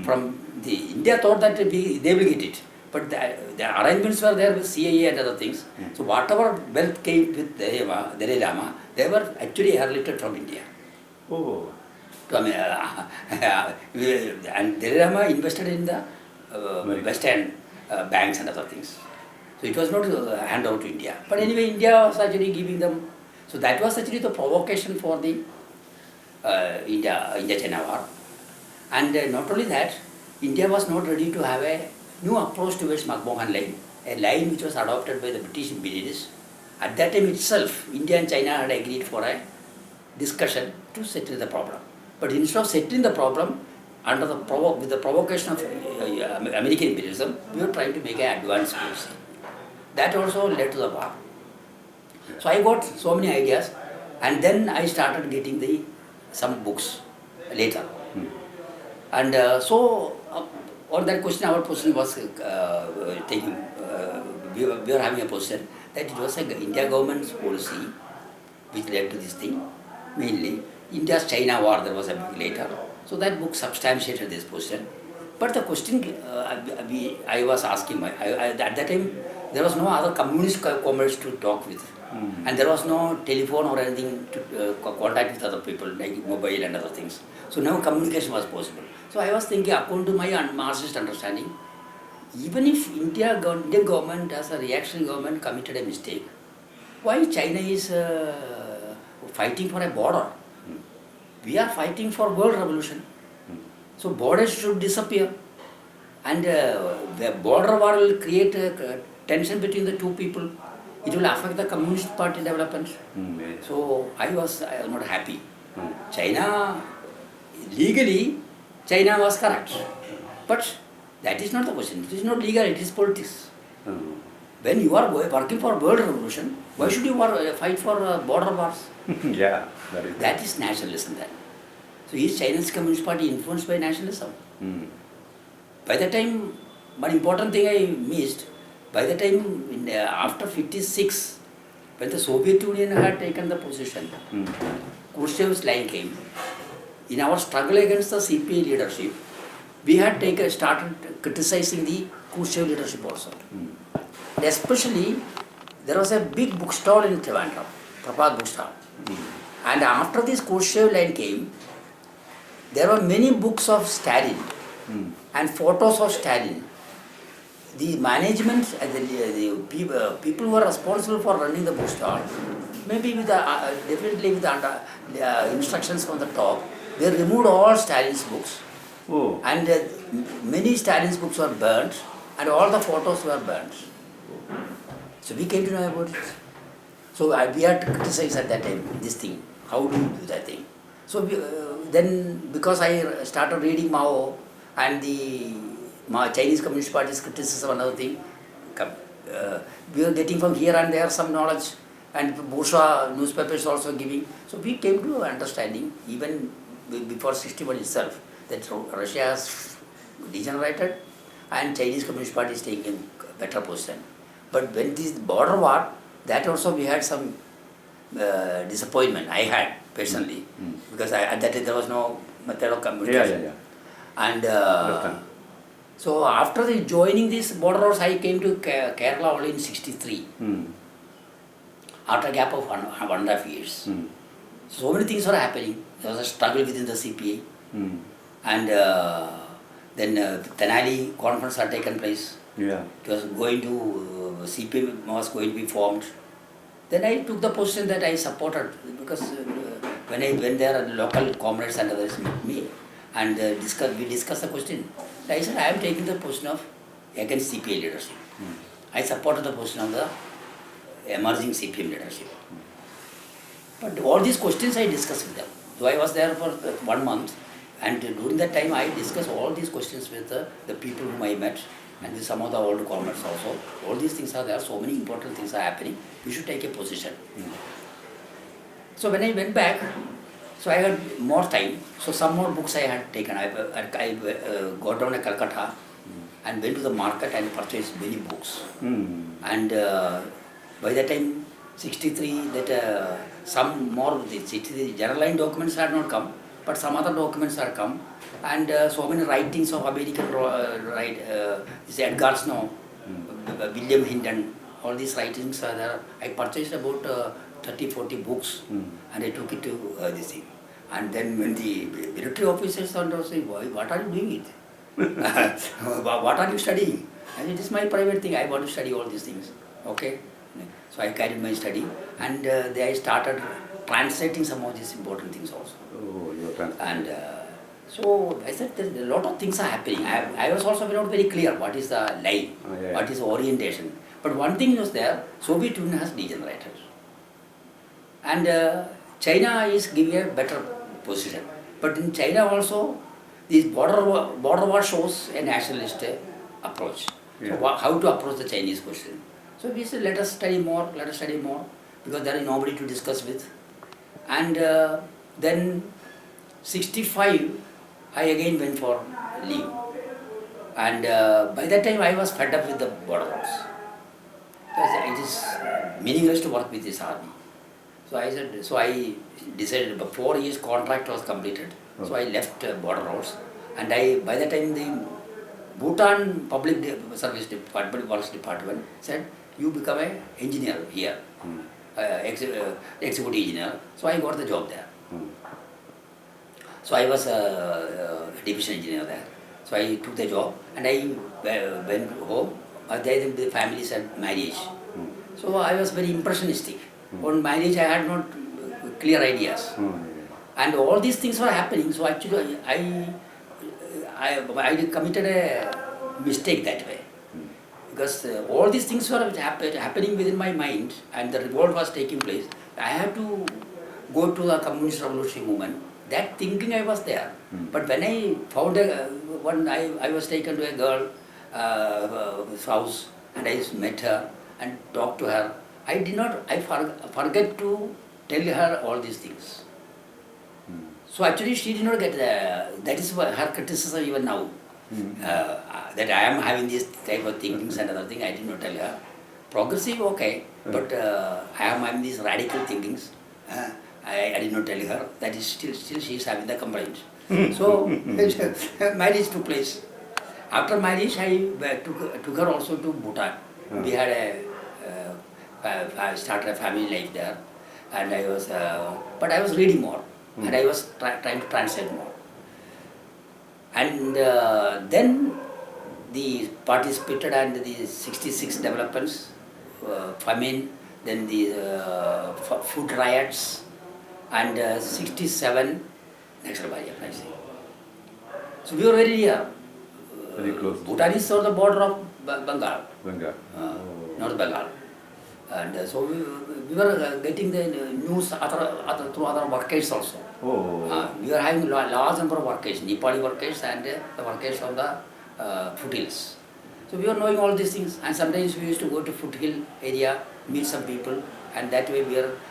from the India. Thought that they will get it. But the arrangements were there with CIA and other things. So whatever wealth came with Dalai Lama, they were actually inherited from India. Oh. And Dalai Lama invested in the Western banks and other things. So it was not handed over to India. But anyway, India was actually giving them. So that was actually the provocation for the India-China war. And not only that, India was not ready to have a new approach towards McMahon line, a line which was adopted by the British imperialists. At that time itself, India and China had agreed for a discussion to settle the problem. But instead of settling the problem, with the provocation of American imperialism, we were trying to make an advanced policy. That also led to the war. So I got so many ideas, and then I started getting some books later. And on that question, our position was taking. We were having a position that it was an India government's policy which led to this thing. Mainly, India's China war, there was a book later. So that book substantiated this position. But the question I was asking, at that time, there was no other communist comrades to talk with. And there was no telephone or anything to contact with other people, like mobile and other things. So now communication was possible. So I was thinking, according to my Marxist understanding, even if Indian government as a reactionary government committed a mistake, why China is fighting for a border? We are fighting for world revolution. So borders should disappear. And the border war will create tension between the two people. It will affect the Communist Party development. So I was not happy. China, legally, China was correct. But that is not the question. It is not legal, it is politics. When you are working for world revolution, why should you fight for border wars? Yeah, that is nationalism then. So is China's Communist Party influenced by nationalism? By the time, one important thing I missed, by the time after 56, when the Soviet Union had taken the position, Khrushchev's line came. In our struggle against the CPI leadership, we had started criticizing the Khrushchev leadership also. And especially, there was a big bookstall in Trivandrum, Prabhat bookstall. And after this Khrushchev line came, there were many books of Stalin and photos of Stalin. The management and the people who were responsible for running the bookstall, maybe definitely with the instructions from the top, they removed all Stalin's books. And many Stalin's books were burnt, and all the photos were burnt. So we came to know about it. So we had to criticize at that time this thing. How do you do that thing? So then, because I started reading Mao and the Chinese Communist Party's criticism and other thing, we were getting from here and there some knowledge, and bourgeois newspapers also giving. So we came to understanding, even before 61 itself, that Russia has degenerated and Chinese Communist Party is taking a better position. But when this border war, that also we had some disappointment. I had personally, because at that time there was no method of communication. And so after joining this border wars, I came to Kerala only in 63. After a gap of 1.5 years. So many things were happening. There was a struggle within the CPI, Mm. and then Tenali conference had taken place. Yeah. It was going to CPI was going to be formed. Then I took the position that I supported because when there are local comrades and others met me and we discussed the question. I said I am taking the position of against CPI leadership. I supported the position of the emerging CPM leadership. But all these questions I discussed with them. So I was there for 1 month, and during that time I discussed all these questions with the people whom I met and with some of the old comrades also. All these things are there, so many important things are happening. We should take a position. So when I went back, so I had more time. So some more books I had taken. I got down to Calcutta and went to the market and purchased many books. And by that time, 63, that some more, the 63 general line documents had not come, but some other documents had come. And so many writings of American Edgar Snow, William Hinton, all these writings are there. I purchased about 30, 40 books and I took it to this thing. And then when the military officers turned out saying, what are you doing it? What are you studying? And it is my private thing, I want to study all these things. Okay? So I carried my study and they started translating some of these important things also. Oh, you are translating. And so I said there a lot of things are happening. I was also not very clear what is the line, what is the orientation. But one thing was there, Soviet Union has degenerated. And China is giving a better position. But in China also, this border war shows a nationalist approach. Yeah. So how to approach the Chinese question? So we said, let us study more, because there is nobody to discuss with. And then 65, I again went for leave. And by that time, I was fed up with the border wars. It is meaningless to work with this army. So I said, so I decided, 4 years contract was completed. So I left border roads. And by the time the Bhutan Public Service Department, Works Department said, you become an engineer here, executive engineer. So I got the job there. So I was a division engineer there. So I took the job and I went home. The family said marriage. So I was very impressionistic. On marriage I had not clear ideas. And all these things were happening. So actually I committed a mistake that way. Because all these things were happening within my mind and the revolt was taking place. I had to go to the communist revolutionary movement. That thinking I was there. But when I found I was taken to a girl's house and I met her and talked to her. I forget to tell her all these things. So actually she did not get that is her criticism even now. That I am having this type of thinkings and other thing, I did not tell her. Progressive, okay, but I am having these radical thinkings. I did not tell her. That is still she is having the complaint. So marriage took place. After marriage, I took her also to Bhutan. We had I started a family life there, and I was, but I was reading more, and I was trying to translate more. And then the party splitted and the 66 developments, famine, then the food riots, and 67 National Barrier uprising. So we were very near. Very close. Bhutan is on the border of Bengal. North Bengal. And so we were getting the news through other workers also. We were having large number of workers, Nepali workers and the workers of the foothills. So we were knowing all these things, and sometimes we used to go to foothill area, meet some people, and that way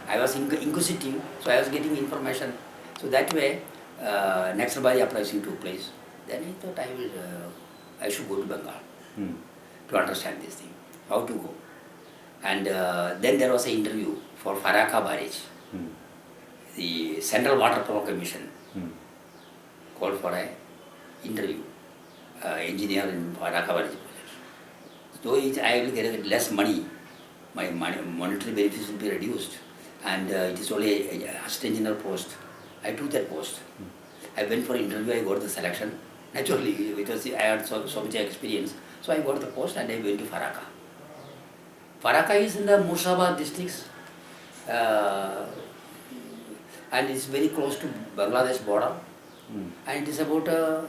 I was inquisitive, so I was getting information. So that way, Naxal Bari uprising took place. Then I thought I should go to Bengal to understand this thing, how to go. And then there was an interview for Faraka Barrage. The Central Water Power Commission called for an interview, engineer in Faraka Barrage project. So I will get less money, my monetary benefits will be reduced. and it is only a assistant engineer post. I took that post. I went for interview, I got the selection. Naturally, because I had so much experience. So I got the post and I went to Faraka. Faraka is in the Murshidabad districts, and it's very close to Bangladesh border, and it is about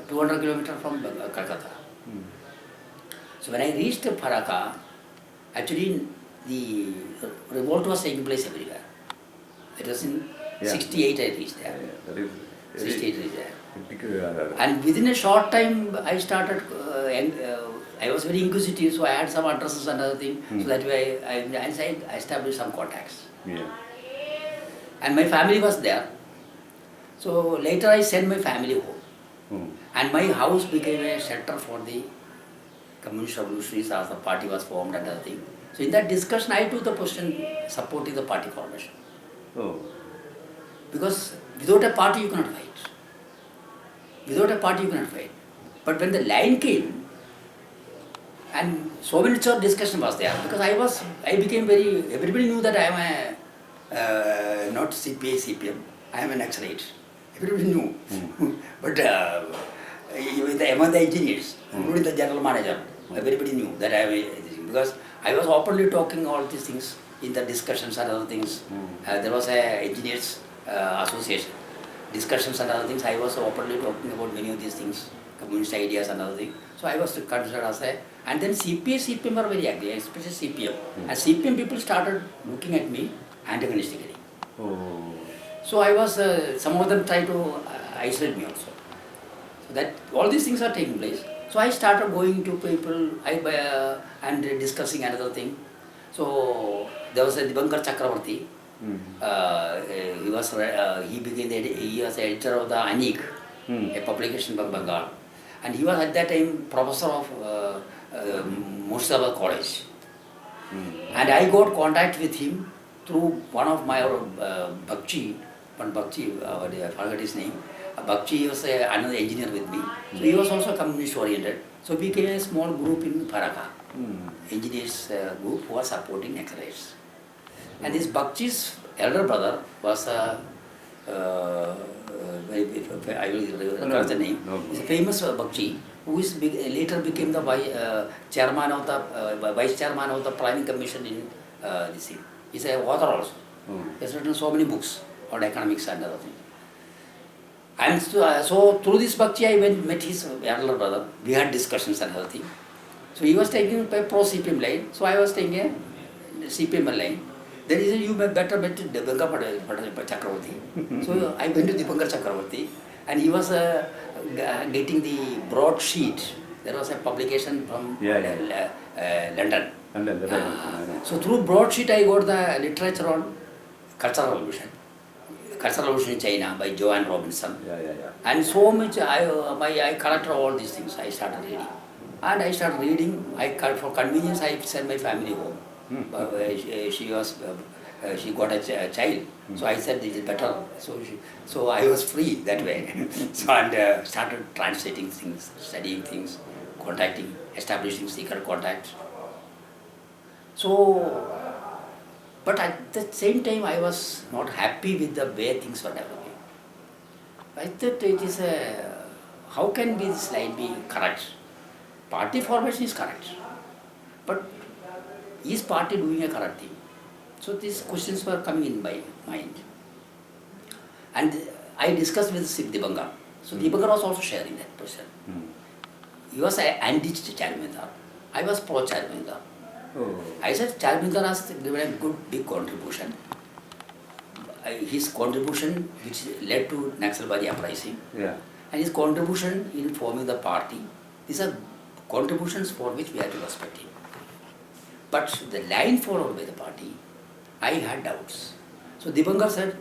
200 kilometers from Calcutta. So when I reached Faraka, actually the revolt was taking place everywhere. It was in 68 I reached there. That is 68 I reached there. very And within a short time, I started, I was very inquisitive, so I had some addresses and other thing. So that way I established some contacts. yeah. And my family was there. So later I sent my family home. And my house became a shelter for the communist revolutionaries as the party was formed and other thing. So in that discussion, I took the position supporting the party formation. Oh. Because without a party you cannot fight. Without a party you cannot fight. But when the line came, and so many sort of discussion was there, because I became very, everybody knew that I am a, not CPI, CPM, I am an Naxalite. Everybody knew. But even among the engineers, including the general manager, everybody knew that I am a, because I was openly talking all these things in the discussions and other things. There was a engineers association. Discussions and other things, I was openly talking about many of these things, communist ideas and other things. So I was considered as a, and then CPI, CPM were very angry, especially CPM. And CPM people started looking at me antagonistically. Oh. So I was, some of them tried to isolate me also. So that, all these things are taking place. So I started going to people and discussing another thing. So there was a Dibankar Chakravarti. He was editor of the Anik, a publication from Bengal, and he was at that time professor of Murshidabad College. And I got contact with him through one of my Bakchi, I forgot his name. Bakchi was another engineer with me. So he was also communist oriented. So we became a small group in Faraka, engineers group who was supporting Naxalites. And this Bakchi's elder brother was I will recall the name. He's a famous Bakchi who is later became the chairman of the vice chairman of the planning commission in this thing. He's an author also. He has written so many books on economics and other things. And so through this Bakchi I met his elder brother. We had discussions and other things. So he was taking a pro-CPM line, so I was taking a CPM line. Then he said, you better bet Dibankar Chakravarti. So I went to Dibankar Chakravarti, and he was getting the broadsheet. There was a publication from London. So through broadsheet I got the literature on Cultural Revolution. Cultural Revolution in China by Joanne Robinson. And so much I collected all these things. I started reading. And I started reading. For convenience, I sent my family home. She got a child. So I said, this is better. So I was free that way. So and started translating things, studying things, contacting, establishing secret contacts. So, but at the same time, I was not happy with the way things were developing. I thought it is how can this line be correct? Party formation is correct, but is party doing a correct thing? So these questions were coming in my mind. And I discussed with Dibankar. So Dibankar was also sharing that position. He was anti-Charminder. I was pro-Charminder. I said Charminder has given a good big contribution. His contribution which led to Naxalbari uprising, and his contribution in forming the party, these are contributions for which we have to respect him. But the line followed by the party, I had doubts. So Dibankar said,